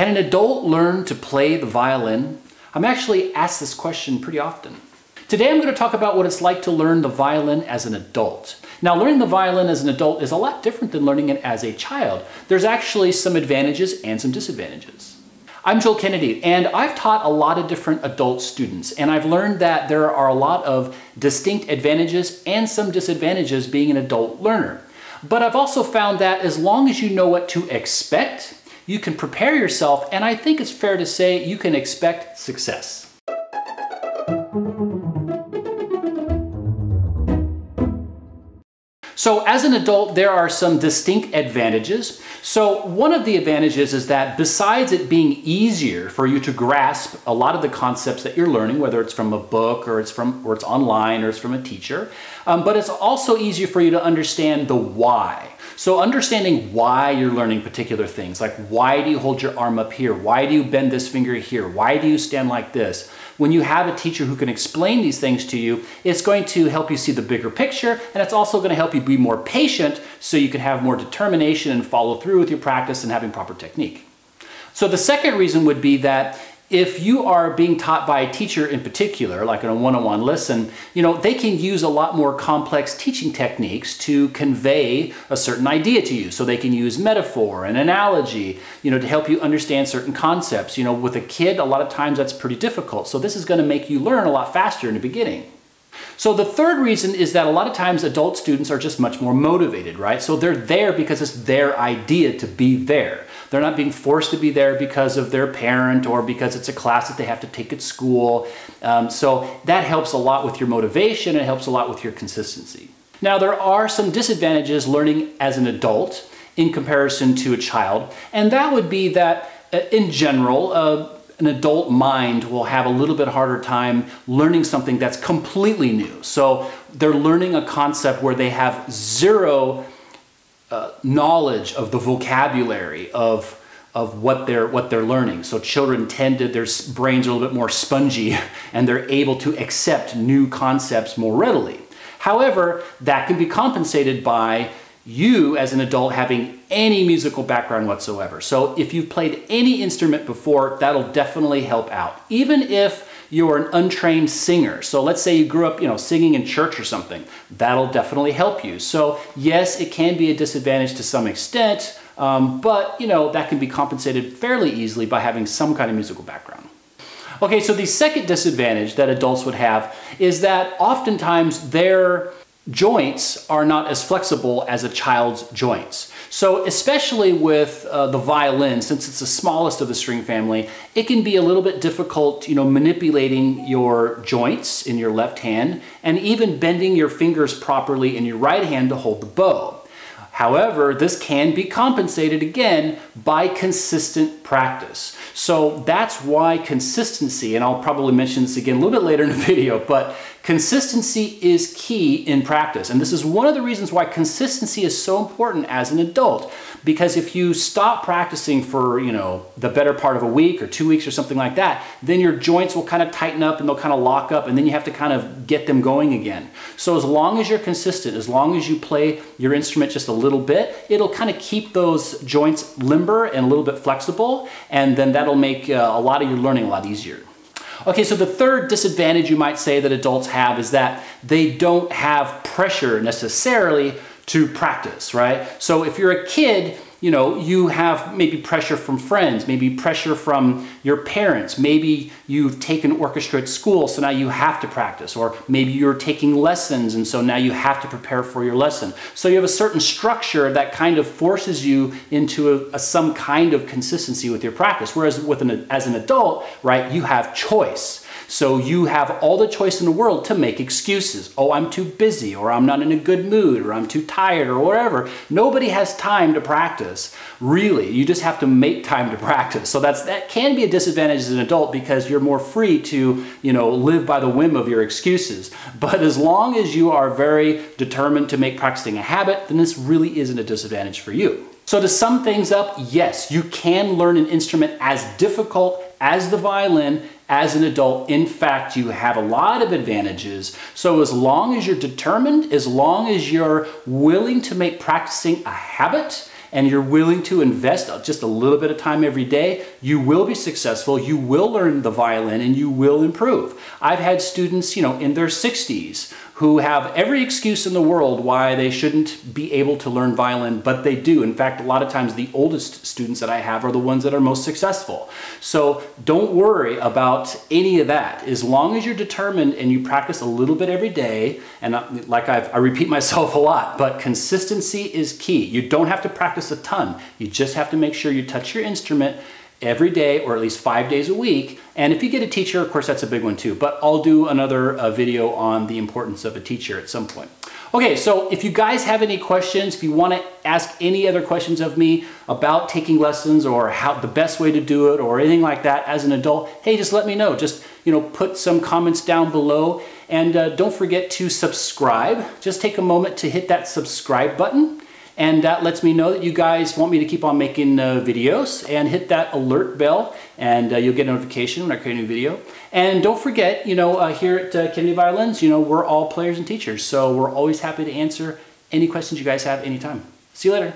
Can an adult learn to play the violin? I'm actually asked this question pretty often. Today I'm going to talk about what it's like to learn the violin as an adult. Now, learning the violin as an adult is a lot different than learning it as a child. There's actually some advantages and some disadvantages. I'm Joel Kennedy, and I've taught a lot of different adult students, and I've learned that there are a lot of distinct advantages and some disadvantages being an adult learner. But I've also found that as long as you know what to expect, you can prepare yourself, and I think it's fair to say you can expect success. So as an adult, there are some distinct advantages. So one of the advantages is that besides it being easier for you to grasp a lot of the concepts that you're learning, whether it's from a book or it's online or it's from a teacher, but it's also easier for you to understand the why. So understanding why you're learning particular things, like why do you hold your arm up here? Why do you bend this finger here? Why do you stand like this? When you have a teacher who can explain these things to you, it's going to help you see the bigger picture, and it's also going to help you be more patient so you can have more determination and follow through with your practice and having proper technique. So the second reason would be that if you are being taught by a teacher in particular, like in a one-on-one lesson, they can use a lot more complex teaching techniques to convey a certain idea to you. So they can use metaphor and analogy, to help you understand certain concepts. With a kid, a lot of times that's pretty difficult. So this is going to make you learn a lot faster in the beginning. So the third reason is that a lot of times adult students are just much more motivated, right? So they're there because it's their idea to be there. They're not being forced to be there because of their parent or because it's a class that they have to take at school. So that helps a lot with your motivation. It helps a lot with your consistency. Now, there are some disadvantages learning as an adult in comparison to a child, and that would be that in general, an adult mind will have a little bit harder time learning something that's completely new. So they're learning a concept where they have zero knowledge of the vocabulary of what they're learning. So children their brains are a little bit more spongy and they're able to accept new concepts more readily. However, that can be compensated by you as an adult having any musical background whatsoever. So if you've played any instrument before, that'll definitely help out. Even if you're an untrained singer. So let's say you grew up, singing in church or something. That'll definitely help you. So yes, it can be a disadvantage to some extent, but that can be compensated fairly easily by having some kind of musical background. Okay, so the second disadvantage that adults would have is that oftentimes their joints are not as flexible as a child's joints. So especially with the violin, since it's the smallest of the string family, it can be a little bit difficult, manipulating your joints in your left hand and even bending your fingers properly in your right hand to hold the bow. However, this can be compensated again by consistent practice. So that's why consistency, and I'll probably mention this again a little bit later in the video, but consistency is key in practice. And this is one of the reasons why consistency is so important as an adult. Because if you stop practicing for, the better part of a week or 2 weeks or something like that, then your joints will kind of tighten up and they'll kind of lock up, and then you have to kind of get them going again. So as long as you're consistent, as long as you play your instrument just a little bit, it'll kind of keep those joints limber and a little bit flexible, and then that'll make a lot of your learning a lot easier. Okay, so the third disadvantage you might say that adults have is that they don't have pressure necessarily to practice, right? So if you're a kid, you have maybe pressure from friends, maybe pressure from your parents, maybe you've taken orchestra at school, so now you have to practice, or maybe you're taking lessons and so now you have to prepare for your lesson. So you have a certain structure that kind of forces you into some kind of consistency with your practice, whereas as an adult, right, you have choice. So you have all the choice in the world to make excuses. Oh, I'm too busy, or I'm not in a good mood, or I'm too tired, or whatever. Nobody has time to practice, really. You just have to make time to practice. So that can be a disadvantage as an adult because you're more free to, live by the whim of your excuses. But as long as you are very determined to make practicing a habit, then this really isn't a disadvantage for you. So to sum things up, yes, you can learn an instrument as difficult as the violin as an adult. In fact, you have a lot of advantages. So as long as you're determined, as long as you're willing to make practicing a habit, and you're willing to invest just a little bit of time every day, you will be successful, you will learn the violin, and you will improve. I've had students, in their 60s who have every excuse in the world why they shouldn't be able to learn violin, but they do. In fact, a lot of times the oldest students that I have are the ones that are most successful. So don't worry about any of that. As long as you're determined and you practice a little bit every day, and I repeat myself a lot, but consistency is key. You don't have to practice a ton. You just have to make sure you touch your instrument every day, or at least 5 days a week. And if you get a teacher, of course, that's a big one too. But I'll do another video on the importance of a teacher at some point. Okay, so if you guys have any questions, if you want to ask any other questions of me about taking lessons or how the best way to do it or anything like that as an adult, hey, just let me know. Just, put some comments down below. And don't forget to subscribe. Just take a moment to hit that subscribe button. And that lets me know that you guys want me to keep on making videos, and hit that alert bell, and you'll get a notification when I create a new video. And don't forget, here at Kennedy Violins, we're all players and teachers, so we're always happy to answer any questions you guys have anytime. See you later.